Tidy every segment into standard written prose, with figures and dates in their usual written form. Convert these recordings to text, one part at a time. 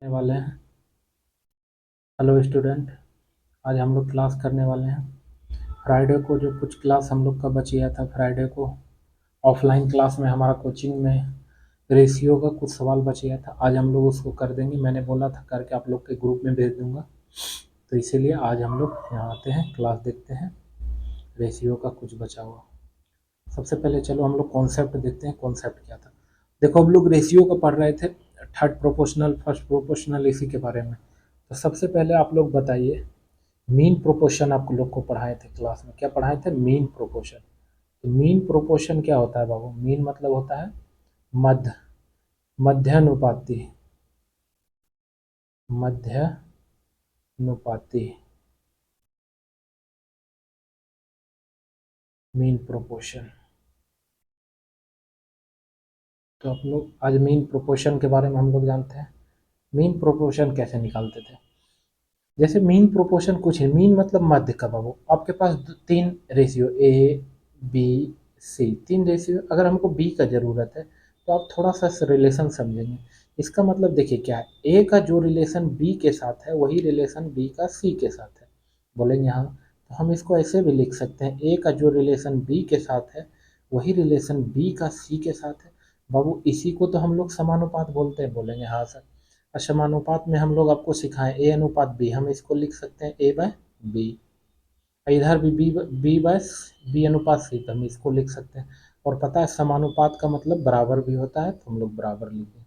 करने वाले हैं। हेलो स्टूडेंट, आज हम लोग क्लास करने वाले हैं। फ्राइडे को जो कुछ क्लास हम लोग का बच गया था, फ्राइडे को ऑफलाइन क्लास में हमारा कोचिंग में रेशियो का कुछ सवाल बच गया था। आज हम लोग उसको कर देंगे। मैंने बोला था करके आप लोग के ग्रुप में भेज दूंगा, तो इसीलिए आज हम लोग यहाँ आते हैं, क्लास देखते हैं। रेशियो का कुछ बचा हुआ। सबसे पहले चलो हम लोग कॉन्सेप्ट देखते हैं। कॉन्सेप्ट क्या था? देखो, हम लोग रेशियो का पढ़ रहे थे, थर्ड प्रोपोर्शनल, फर्स्ट प्रोपोर्शनल, इसी के बारे में। तो सबसे पहले आप लोग बताइए, मीन प्रोपोर्शन आप लोग को पढ़ाए थे क्लास में। क्या पढ़ाए थे? Mean proportion. तो मीन प्रोपोर्शन क्या होता है बाबू? मीन मतलब होता है मध्य, मध्यानुपाती, मध्यानुपाती मीन प्रोपोर्शन। तो आप लोग आज मीन प्रोपोर्शन के बारे में हम लोग जानते हैं। मीन प्रोपोर्शन कैसे निकालते थे? जैसे मीन प्रोपोर्शन कुछ है, मीन मतलब मध्य का बाबू। आपके पास तीन रेशियो ए बी सी, तीन रेशियो। अगर हमको बी का ज़रूरत है तो आप थोड़ा सा रिलेशन समझेंगे। इसका मतलब देखिए क्या है, ए का जो रिलेशन बी के साथ है वही रिलेशन बी का सी के साथ है। बोलेंगे हाँ, तो हम इसको ऐसे भी लिख सकते हैं, ए का जो रिलेशन बी के साथ है वही रिलेशन बी का सी के साथ है। बाबू इसी को तो हम लोग समानुपात बोलते हैं। बोलेंगे हाँ सर। असमानुपात में हम लोग आपको सिखाएं ए अनुपात बी, हम इसको लिख सकते हैं ए बाय बी। इधर भी बी बाय बी अनुपात सी, तो हम इसको लिख सकते हैं। और पता है समानुपात का मतलब बराबर भी होता है, तो हम लोग बराबर लिखें।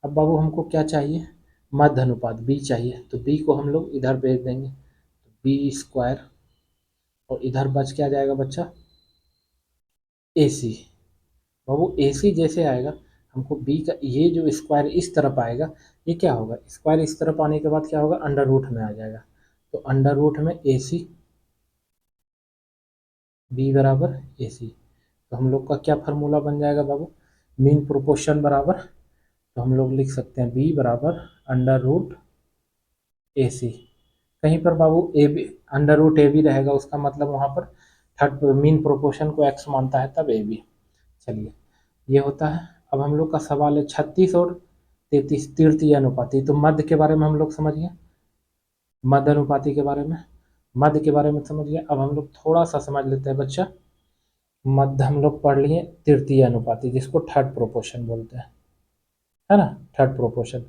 अब बाबू हमको क्या चाहिए? मध्य अनुपात बी चाहिए, तो बी को हम लोग इधर भेज देंगे, बी स्क्वायर। और इधर बच क्या जाएगा बच्चा? ए सी। बाबू ए सी जैसे आएगा, हमको बी का ये जो स्क्वायर इस तरफ आएगा, ये क्या होगा? स्क्वायर इस तरफ आने के बाद क्या होगा? अंडर रूट में आ जाएगा। तो अंडर रूट में ए सी, बी बराबर ए सी। तो हम लोग का क्या फार्मूला बन जाएगा बाबू? मीन प्रोपोर्शन बराबर, तो हम लोग लिख सकते हैं बी बराबर अंडर रूट ए सी। कहीं पर बाबू a b, under root a b रहेगा, उसका मतलब वहाँ पर थर्ड मीन प्रोपोर्शन को एक्स मानता है, तब ए बी। चलिए, ये होता है। अब हम लोग का सवाल है 36 और 33 तृतीय अनुपाती। तो मध्य के बारे में हम लोग समझ गए, मध्य अनुपाती के बारे में, मध्य के बारे में समझ गए। अब हम लोग थोड़ा सा समझ लेते हैं बच्चा। मध्य हम लोग पढ़ लिए तृतीय अनुपाती, जिसको थर्ड प्रोपोर्शन बोलते हैं, है ना? थर्ड प्रोपोर्शन,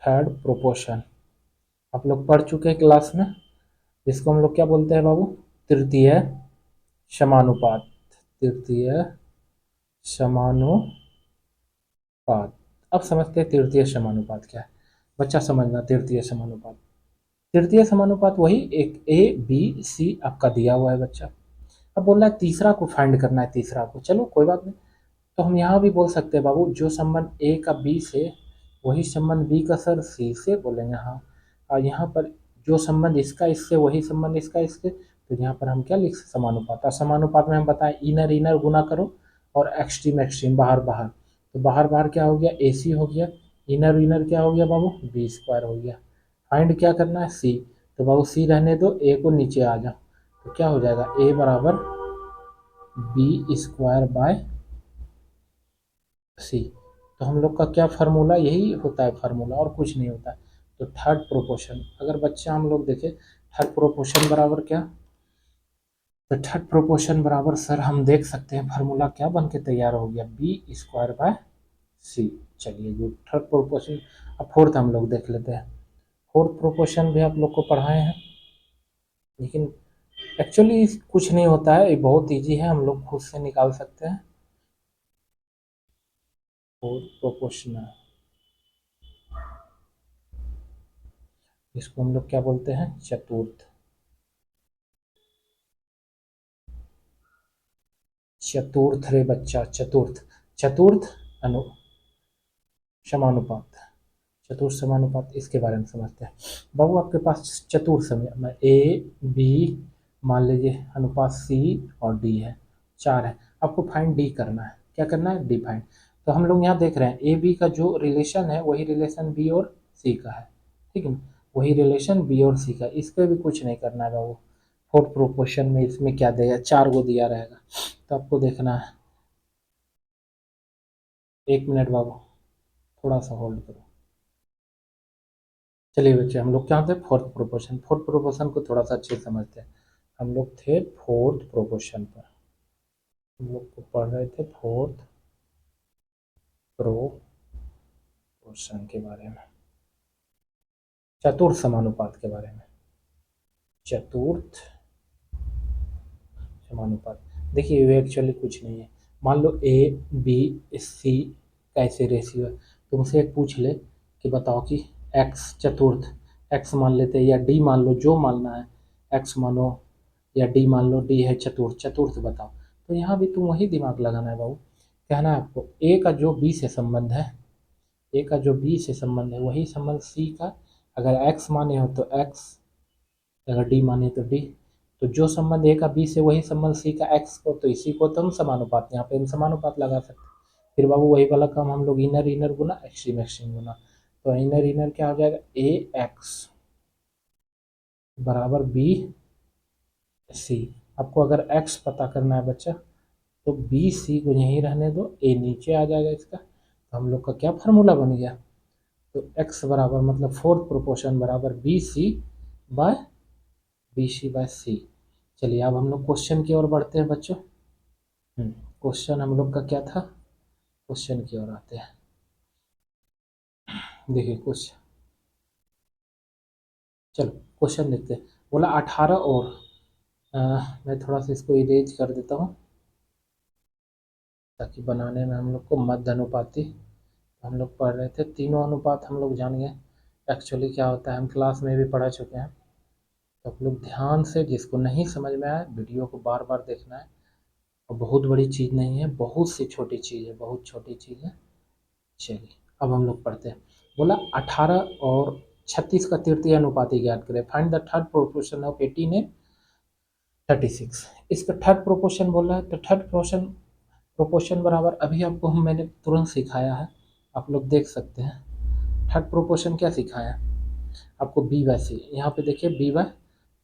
थर्ड प्रोपोर्शन आप लोग पढ़ चुके हैं क्लास में। जिसको हम लोग क्या बोलते हैं बाबू? तृतीय समानुपात, तृतीय समानुपात। अब समझते हैं तृतीय समानुपात क्या है। बच्चा समझना, तृतीय समानुपात, तृतीय समानुपात वही एक ए बी सी आपका दिया हुआ है बच्चा। अब बोल रहा है तीसरा को फाइंड करना है, तीसरा को। चलो कोई बात नहीं, तो हम यहाँ भी बोल सकते हैं बाबू, जो संबंध ए का बी से वही संबंध बी का सर सी से। बोलेंगे हाँ। और यहाँ पर जो संबंध इसका इससे वही संबंध इसका इससे, तो यहाँ पर हम क्या लिख सकते? समानुपात। और समानुपात में हम बताएं इनर इनर गुना करो और एक्सट्रीम एक्सट्रीम, बाहर बाहर। तो बाहर बाहर क्या हो गया? ए सी हो गया। इनर इनर क्या हो गया बाबू? बी स्क्वायर हो गया। फाइंड क्या करना है? सी। तो बाबू सी रहने दो, ए को नीचे आ जाओ। तो क्या हो जाएगा? ए बराबर बी स्क्वायर बाय सी। तो हम लोग का क्या फार्मूला? यही होता है फार्मूला, और कुछ नहीं होता है। तो थर्ड प्रोपोर्शन, अगर बच्चा हम लोग देखें, थर्ड प्रोपोर्शन बराबर क्या? तो थर्ड प्रोपोर्शन बराबर सर हम देख सकते हैं फार्मूला क्या बन के तैयार हो गया? बी स्क्वायर बाय सी। चलिए गुड, थर्ड प्रोपोर्शन। अब फोर्थ हम लोग देख लेते हैं। फोर्थ प्रोपोर्शन भी आप लोग को पढ़ाए हैं, लेकिन एक्चुअली कुछ नहीं होता है, ये बहुत इजी है, हम लोग खुद से निकाल सकते हैं। फोर्थ प्रोपोर्शनल, इसको हम लोग क्या बोलते हैं? चतुर्थ, चतुर्थ रे बच्चा, चतुर्थ, चतुर्थ अनु समानुपात, चतुर्थ समानुपात, इसके बारे में समझते हैं। बाबू आपके पास चतुर्थ समय में ए बी, मान लीजिए अनुपात सी और डी है, चार है। आपको फाइंड डी करना है। क्या करना है? D find. तो हम लोग यहाँ देख रहे हैं ए बी का जो रिलेशन है वही रिलेशन बी और सी का है, ठीक है ना? वही रिलेशन बी और सी का, इस पर भी कुछ नहीं करना है बाबू। फोर्थ प्रोपोर्शन में इसमें क्या देगा? चार को दिया रहेगा, तो आपको देखना है। एक मिनट बाबू, थोड़ा सा होल्ड करो। चलिए बच्चे, हम लोग क्या थे, फोर्थ प्रोपोर्शन। फोर्थ प्रोपोर्शन को थोड़ा सा अच्छे से समझते हैं। हम लोग थे फोर्थ प्रोपोर्शन पर, हम लोग को पढ़ रहे थे फोर्थ प्रोपोर्शन के बारे में, चतुर्थ समानुपात के बारे में। चतुर्थ समानुपात, देखिए ये एक्चुअली कुछ नहीं है। मान लो ए बी सी का ऐसे रेशियो है, तुमसे एक पूछ ले कि बताओ कि एक्स चतुर्थ, एक्स मान लेते हैं या डी मान लो, जो मानना है, एक्स मानो या डी मान लो, डी है चतुर्थ, चतुर्थ बताओ। तो यहाँ भी तुम वही दिमाग लगाना है बाबू। कहना है आपको ए का जो बी से संबंध है, ए का जो बी से संबंध है वही संबंध सी का, अगर एक्स माने हो तो एक्स, अगर डी माने तो डी। तो जो संबंध ए का बी से वही संबंध सी का एक्स को, तो इसी को तुम समानुपात, यहाँ पे हम समानुपात लगा सकते हैं। फिर बाबू वही वाला काम हम लोग इनर इनर गुना एक्सट्रीम एक्सट्रीम गुना, तो इनर इनर क्या हो जाएगा, ए एक्स बराबर बी सी। आपको अगर एक्स पता करना है बच्चा, तो बी सी को यहीं रहने दो, ए नीचे आ जाएगा इसका। तो हम लोग का क्या फार्मूला बन गया, तो एक्स बराबर मतलब फोर्थ प्रोपोर्शन बराबर बी सी बाय सी। चलिए अब हम लोग क्वेश्चन की ओर बढ़ते हैं बच्चों। क्वेश्चन हम लोग का क्या था, क्वेश्चन की ओर आते हैं। देखिए क्वेश्चन, चलो क्वेश्चन देखते हैं। बोला 18 और मैं थोड़ा सा इसको इरेज कर देता हूँ ताकि बनाने में हम लोग को मध्य अनुपाती, हम लोग पढ़ रहे थे तीनों अनुपात, हम लोग जान गए एक्चुअली क्या होता है, हम क्लास में भी पढ़ा चुके हैं। तो आप लोग ध्यान से, जिसको नहीं समझ में आया वीडियो को बार बार देखना है। और बहुत बड़ी चीज़ नहीं है, बहुत सी छोटी चीज़ है, बहुत छोटी चीज़ है। चलिए अब हम लोग पढ़ते हैं। बोला 18 और 36 का तृतीय अनुपाती ज्ञात करें, find the third proportion of 18 and 36। इसका थर्ड प्रोपोर्शन बोला है, तो थर्ड प्रोपोर्शन बराबर अभी आपको मैंने तुरंत सिखाया है, आप लोग देख सकते हैं। थर्ड प्रोपोर्शन क्या सिखाया आपको, बी बाय सी। यहाँ पे देखिए बी बाय,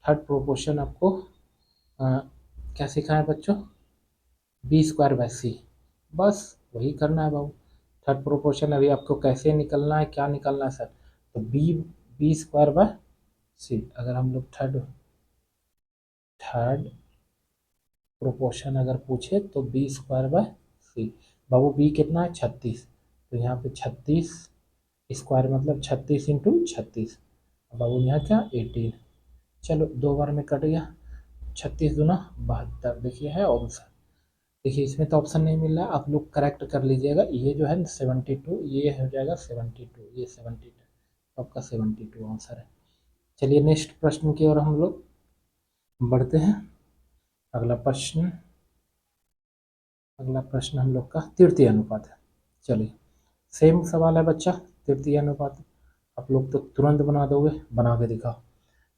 थर्ड प्रोपोर्शन आपको क्या सिखाया बच्चों, बी स्क्वायर बाय सी। बस वही करना है बाबू। थर्ड प्रोपोर्शन अभी आपको कैसे निकलना है, क्या निकलना है सर, तो बी स्क्वायर बाय सी। अगर हम लोग थर्ड थर्ड प्रोपोर्शन अगर पूछे तो बी स्क्वायर बाय सी। बाबू बी कितना है 36, तो यहाँ पे 36 स्क्वायर मतलब 36 इंटू 36। बाबू यहाँ क्या 18, चलो दो बार में कट गया, 36 दूना 72, देखिए है ऑप्शन। देखिए इसमें तो ऑप्शन नहीं मिल रहा, आप लोग करेक्ट कर लीजिएगा। ये जो है 72, ये हो जाएगा 72, ये 72, आपका 72 आंसर है। चलिए नेक्स्ट प्रश्न की ओर हम लोग बढ़ते हैं। अगला प्रश्न, अगला प्रश्न हम लोग का तृतीय अनुपात है। चलिए सेम सवाल है बच्चा, तृतीय अनुपात। आप लोग तो तुरंत बना दोगे, बना के दिखाओ।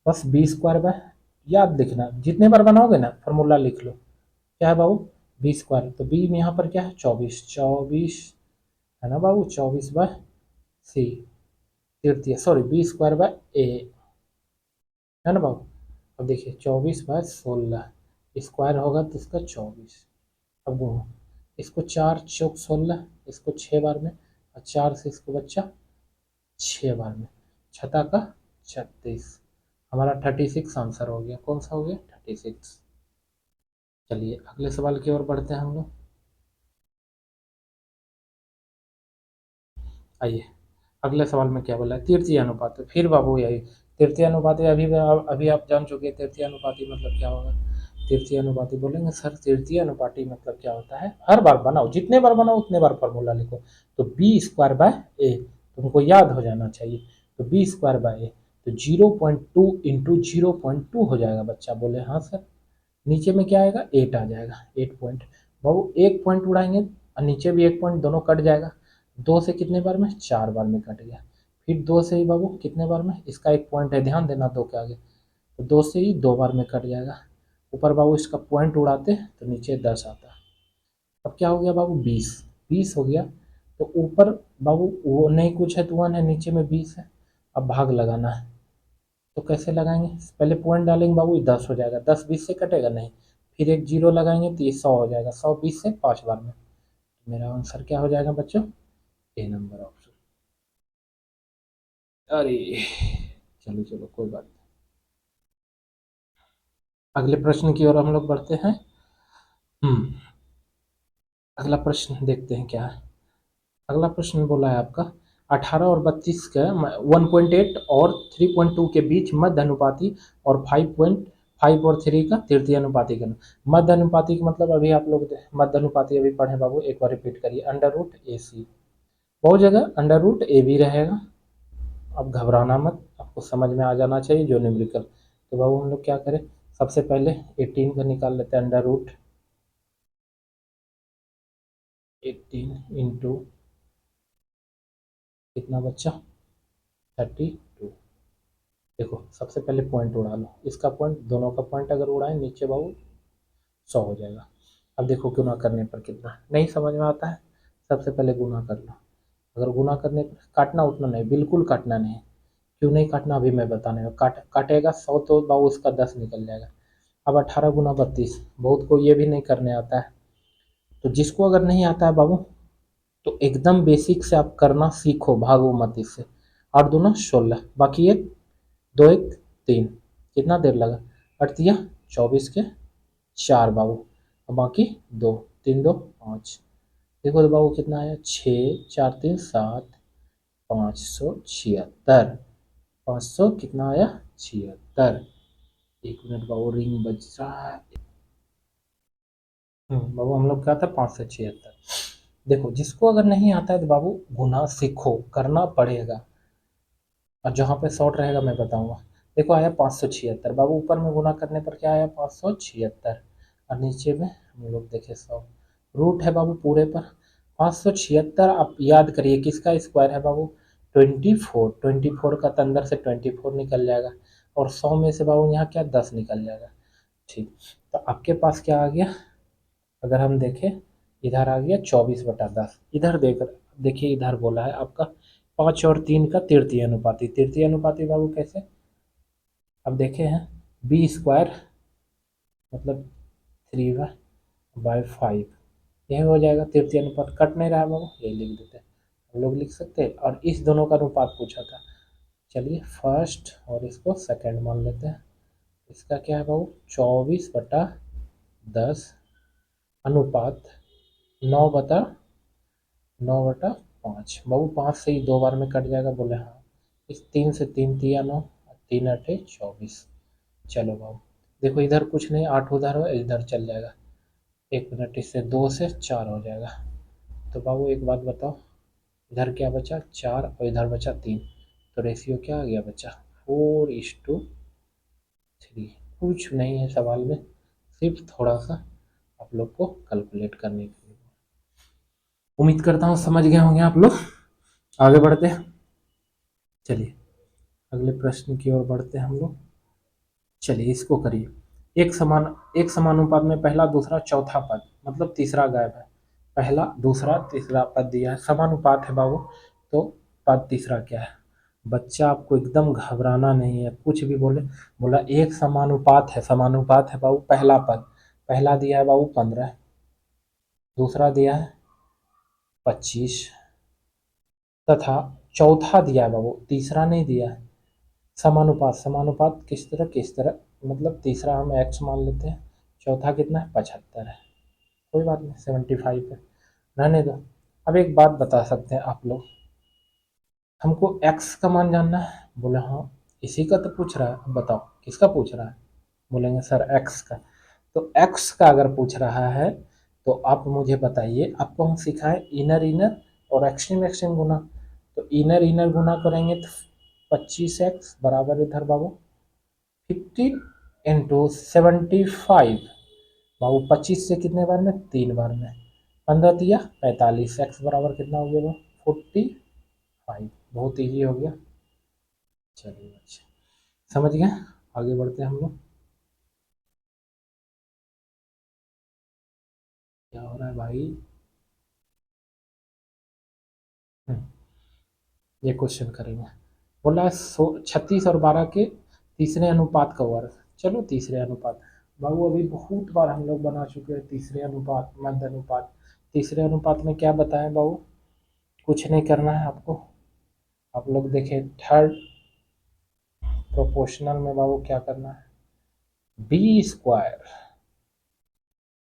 बस बी स्क्वायर बाय, याद लिखना, जितने बार बनाओगे ना फॉर्मूला लिख लो। क्या है बाबू, बी स्क्वायर, तो बी में यहाँ पर क्या है 24, 24 है ना बाबू, 24 बाय सी तृतीय, सॉरी बी स्क्वायर बाय ए, है ना बाबू। अब देखिए 24 बाय 16 स्क्वायर होगा तो इसका 24। अब वो इसको 4 चौक 16, इसको 6 बार में, और 4 से इसको बच्चा 6 बार में, छठा का 36, हमारा 36 आंसर हो गया। कौन सा हो गया 36। चलिए अगले सवाल की ओर बढ़ते हैं हम लोग। आइए अगले सवाल में क्या बोला है, तृतीय अनुपात। फिर बाबू यही तृतीय अनुपाती, अभी आप जान चुके हैं तृतीय अनुपाती मतलब क्या होगा। तृतीय अनुपाती बोलेंगे सर, तृतीय अनुपाती मतलब क्या होता है, हर बार बनाओ, जितने बार बनाओ उतने बार फॉर्मूला लिखो। तो बी स्क्वायर बाय ए तुमको याद हो जाना चाहिए, तो बी स्क्वायर बाय ए, तो 0.2 इंटू 0.2 हो जाएगा बच्चा, बोले हाँ सर। नीचे में क्या आएगा 8 आ जाएगा, 8 पॉइंट, बाबू एक पॉइंट उड़ाएंगे और नीचे भी एक पॉइंट, दोनों कट जाएगा। दो से कितने बार में, 4 बार में कट गया। फिर दो से ही बाबू कितने बार में, इसका एक पॉइंट है, ध्यान देना दो के आगे, तो दो से ही 2 बार में कट जाएगा। ऊपर बाबू इसका पॉइंट उड़ाते तो नीचे 10 आता। अब क्या हो गया बाबू 20, 20 हो गया। तो ऊपर बाबू वो नहीं कुछ है तो 1 है, नीचे में 20 है। अब भाग लगाना है, तो कैसे लगाएंगे, पहले पॉइंट डालेंगे बाबू, 10 हो जाएगा, 10 20 से कटेगा नहीं। फिर एक जीरो लगाएंगे तो ये 100 हो जाएगा, 100 20 से 5 बार में। मेरा आंसर क्या हो जाएगा बच्चों, ए नंबर ऑप्शन। अरे चलो चलो कोई बात नहीं। अगले प्रश्न की ओर हम लोग बढ़ते हैं। हम्म अगला प्रश्न देखते हैं क्या है। अगला प्रश्न बोला है आपका 18 और 32 का 1.8 और 3.2 के बीच मध्य अनुपाती और 5.5 और 3 का तृतीय अनुपाती का। मध्य अनुपाती का मतलब अभी आप लोग मध्य अनुपाती अभी पढ़े बाबू, एक बार रिपीट करिए। अंडर रूट ए सी, बहुत जगह अंडर रूट ए बी रहेगा। अब घबराना मत, आपको समझ में आ जाना चाहिए जो न्यूमेरिकल। तो बाबू हम लोग क्या करें, सबसे पहले 18 का निकाल लेते हैं। अंडर रूट 18 इंटू कितना बच्चा 32। देखो सबसे पहले पॉइंट उड़ा लो, इसका पॉइंट दोनों का पॉइंट अगर उड़ाए नीचे बाबू 100 हो जाएगा। अब देखो गुना करने पर कितना, नहीं समझ में आता है, सबसे पहले गुना कर लो। अगर गुना करने पर काटना उतना नहीं, बिल्कुल काटना नहीं। क्यों नहीं काटना अभी मैं बताने में, काटेगा 100 तो बाबू उसका 10 निकल जाएगा। अब 18 गुना 32, बहुत को ये भी नहीं करने आता है। तो जिसको अगर नहीं आता है बाबू, तो एकदम बेसिक से आप करना सीखो, भागो मत इससे। 8 दूना 16, बाकी एक, दो एक तीन, कितना देर लगा, अड़तिया 24 के 4 बाबू, और बाकी दो, 3 2 5। देखो तो बाबू कितना आया, 6 4 3 7, 576। 500 कितना आया 76। एक मिनट बाबू रिंग बज रहा है। बाबू हम लोग क्या था 576। देखो जिसको अगर नहीं आता है तो बाबू गुना सीखो, करना पड़ेगा। और जहाँ पे शॉर्ट रहेगा मैं बताऊंगा। देखो आया 576 बाबू, ऊपर में गुना करने पर क्या आया 576, और नीचे में हम लोग देखे 100। रूट है बाबू पूरे पर 576। आप याद करिए किसका स्क्वायर है बाबू, 24। 24 का तो अंदर से 24 निकल जाएगा, और 100 में से बाबू यहाँ क्या 10 निकल जाएगा। ठीक, तो आपके पास क्या आ गया, अगर हम देखें इधर आ गया 24/10। इधर देखिए इधर बोला है आपका 5 और 3 का तृतीय अनुपाती। तृतीय अनुपाती बाबू कैसे, अब देखे हैं बी स्क्वायर मतलब 3/5, यही हो जाएगा तृतीय अनुपात। कट नहीं रहा है बाबू, यही लिख देते हैं, हम लोग लिख सकते हैं। और इस दोनों का अनुपात पूछा था, चलिए फर्स्ट और इसको सेकंड मान लेते हैं। इसका क्या है बाबू 24/10 अनुपात 9/5। बाबू 5 से ही 2 बार में कट जाएगा, बोले हाँ। इस 3 से 3 तिया 9, 3 8 24। चलो बाबू देखो इधर कुछ नहीं, 8 उधर हो इधर चल जाएगा। एक मिनट, इससे 2 से 4 हो जाएगा। तो बाबू एक बात बताओ, इधर क्या बचा 4 और इधर बचा 3, तो रेशियो क्या आ गया बच्चा 4:3। कुछ नहीं है सवाल में, सिर्फ थोड़ा सा आप लोग को कैलकुलेट करने के लिए। उम्मीद करता हूँ समझ गए होंगे आप लोग। आगे बढ़ते हैं, चलिए अगले प्रश्न की ओर बढ़ते हैं हम लोग। चलिए इसको करिए। एक समानुपात में पहला दूसरा चौथा पद मतलब तीसरा गायब है। पहला दूसरा तीसरा पद दिया है, समानुपात है बाबू, तो पद तीसरा क्या है। बच्चा आपको एकदम घबराना नहीं है, कुछ भी बोले, बोला एक समानुपात है, समानुपात है बाबू। पहला पद, पहला दिया है बाबू 15, दूसरा दिया है 25, तथा चौथा दिया है बाबू, तीसरा नहीं दिया है। समानुपात, समानुपात किस तरह मतलब तीसरा हम एक्स मान लेते हैं, चौथा कितना है 75 है, कोई बात नहीं 75 है, रहने दो। अब एक बात बता सकते हैं आप लोग, हमको एक्स का मान जानना है, बोले हाँ इसी का तो पूछ रहा है। अब बताओ किसका पूछ रहा है, बोलेंगे सर एक्स का। तो एक्स का अगर पूछ रहा है तो आप मुझे बताइए, आपको हम सिखाए इनर इनर और एक्सट्रीम एक्सट्रीम गुना। तो इनर इनर गुना करेंगे तो 25x बराबर इधर बाबू 50 × 75। बाबू 25 से कितने बार में 3 बार में, 15 तिया 45, एक्स बराबर कितना हो गया 45। बहुत ईजी हो गया। चलिए अच्छा समझ गए, आगे बढ़ते हैं हम लोग। क्या हो रहा है भाई, हम्म, ये क्वेश्चन करेंगे। बोला है 36 और 12 के तीसरे अनुपात का वर्ग। चलो तीसरे अनुपात, बाबू अभी बहुत बार हम लोग बना चुके हैं तीसरे अनुपात मध्य अनुपात। तीसरे अनुपात में क्या बताएं बाबू, कुछ नहीं करना है आपको। आप लोग देखें थर्ड प्रोपोर्शनल में बाबू क्या करना है, बी स्क्वायर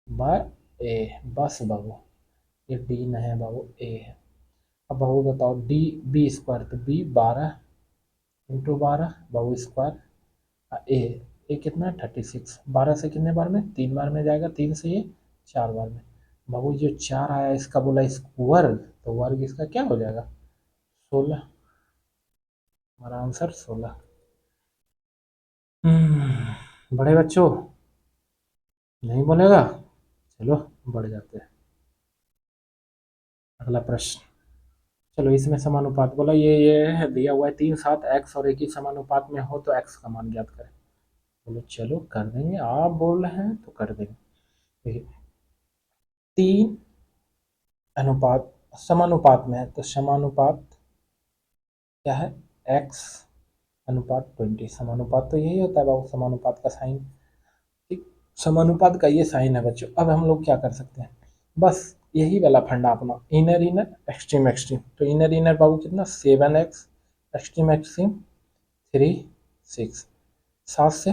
बाय ए, बस बाबू ये डी नहीं है बाबू, ए है। अब बाबू बताओ डी बी स्क्वायर, तो बी 12 इंटू 12 बाबू स्क्वायर, ए कितना है 36, 12 से कितने बार में, 3 बार में जाएगा, 3 से ये 4 बार में। बाबू जो 4 आया इसका बोला वर्ग, तो वर्ग इसका क्या हो जाएगा 16, हमारा आंसर 16। बड़े बच्चों नहीं बोलेगा, चलो बढ़ जाते हैं। अगला प्रश्न, चलो इसमें समानुपात बोला, ये है दिया हुआ है 3 7 एक्स और एक ही समानुपात में हो तो एक्स का मान ज्ञात करें। बोलो चलो कर देंगे, आप बोल रहे हैं तो कर देंगे। देखिए 3 अनुपात समानुपात में है तो समानुपात क्या है, एक्स अनुपात 20, समानुपात तो यही होता है बाबू, समानुपात का साइन, ठीक, समानुपात का ये साइन है बच्चों। अब हम लोग क्या कर सकते हैं, बस यही वाला फंडा अपना, इनर इनर एक्सट्रीम एक्सट्रीम, तो इनर इनर बाबू कितना 7x, एक्सट्रीम एक्सट्रीम 3 6, 7 से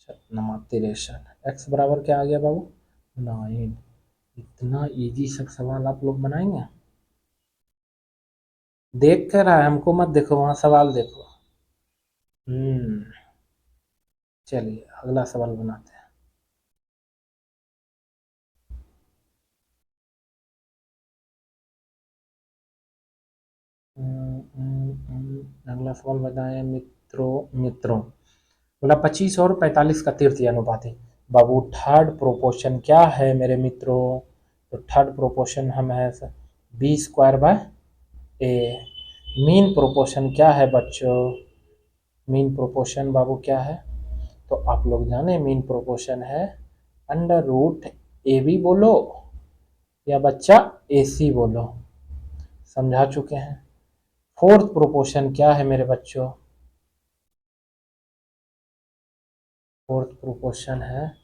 63, एक्स बराबर क्या आ गया बाबू 9। इतना इजी सा सवाल आप लोग बनाएंगे, देख कर रहा है हमको मत देखो, वहां सवाल देखो। चलिए अगला सवाल बनाते हैं। अगला सवाल बताएं मित्रों बोला 25 और 45 का तृतीय अनुपात है। बाबू थर्ड प्रोपोर्शन क्या है मेरे मित्रों, तो थर्ड प्रोपोर्शन हम है b square by a. Mean proportion क्या है बच्चों, मीन प्रोपोर्शन बाबू क्या है, तो आप लोग जाने मीन प्रोपोर्शन है अंडर रूट ए बी बोलो या बच्चा ए सी बोलो, समझा चुके हैं। फोर्थ प्रोपोर्शन क्या है मेरे बच्चों, फोर्थ प्रोपोर्शन है,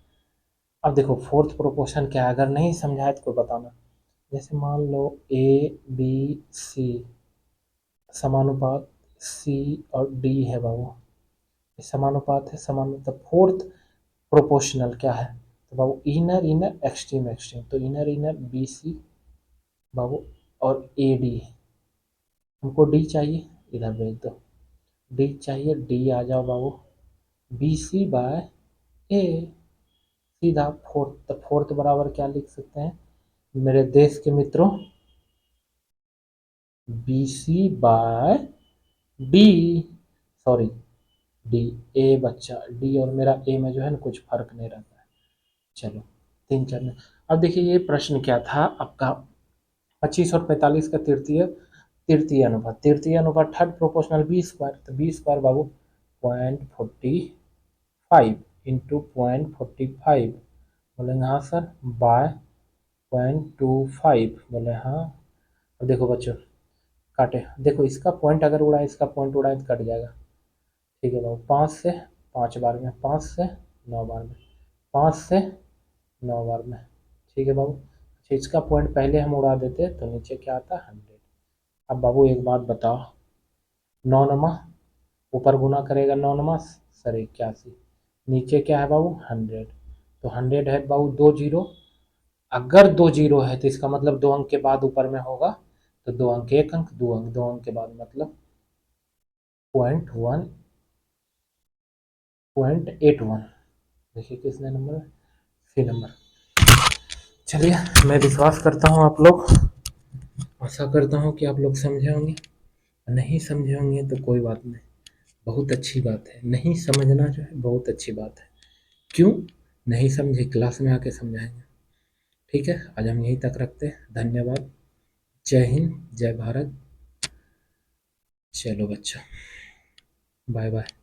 अब देखो फोर्थ प्रोपोर्शन क्या है, अगर नहीं समझाए तो बताना। जैसे मान लो ए बी सी समानुपात सी और डी है बाबू, समानुपात है, समानुपात फोर्थ प्रोपोर्शनल क्या है, तो बाबू इनर इनर एक्सट्रीम एक्सट्रीम, तो इनर इनर बी सी बाबू और ए डी, हमको डी चाहिए इधर भेज दो, डी चाहिए, डी आ जाओ बाबू बी सी बाय ए, सीधा फोर्थ, तो फोर्थ बराबर क्या लिख सकते हैं मेरे देश के मित्रों, b c by d, sorry d, ए बच्चा डी और मेरा ए में जो है ना कुछ फर्क नहीं रहता है। चलो 3 4 में, अब देखिए ये प्रश्न क्या था आपका, 25 और 45 का तृतीय अनुपात, तृतीय अनुपात थर्ड प्रोपोर्शनल बी स्क्वायर, तो बी स्क्वायर बाबू 0.45 इंटू 0.45, बोलेंगे हाँ सर, बाय 0.25, बोले हाँ। अब देखो बच्चों काटे, देखो इसका पॉइंट अगर उड़ा है, इसका पॉइंट उड़ा है तो कट जाएगा, ठीक है बाबू 5 से 5 बार में, 5 से 9 बार में, 5 से 9 बार में, ठीक है बाबू। अच्छा इसका पॉइंट पहले हम उड़ा देते तो नीचे क्या आता 100। अब बाबू एक बात बताओ, 9 नमा ऊपर गुना करेगा 9 नमा सर 81, नीचे क्या है बाबू 100, तो 100 है बाबू 2 जीरो, अगर 2 जीरो है तो इसका मतलब 2 अंक के बाद ऊपर में होगा, तो 2 अंक 1 अंक 2 अंक 2 अंक के बाद मतलब 0.1 0.81, देखिए किसने नंबर, सी नंबर। चलिए मैं विश्वास करता हूँ आप लोग, आशा करता हूँ कि आप लोग समझे होंगे, नहीं समझे होंगे तो कोई बात नहीं, बहुत अच्छी बात है, नहीं समझना जो है बहुत अच्छी बात है, क्यों नहीं समझे क्लास में आके समझाएंगे। ठीक है आज हम यहीं तक रखते हैं, धन्यवाद, जय हिंद जय भारत, चलो बच्चा बाय बाय।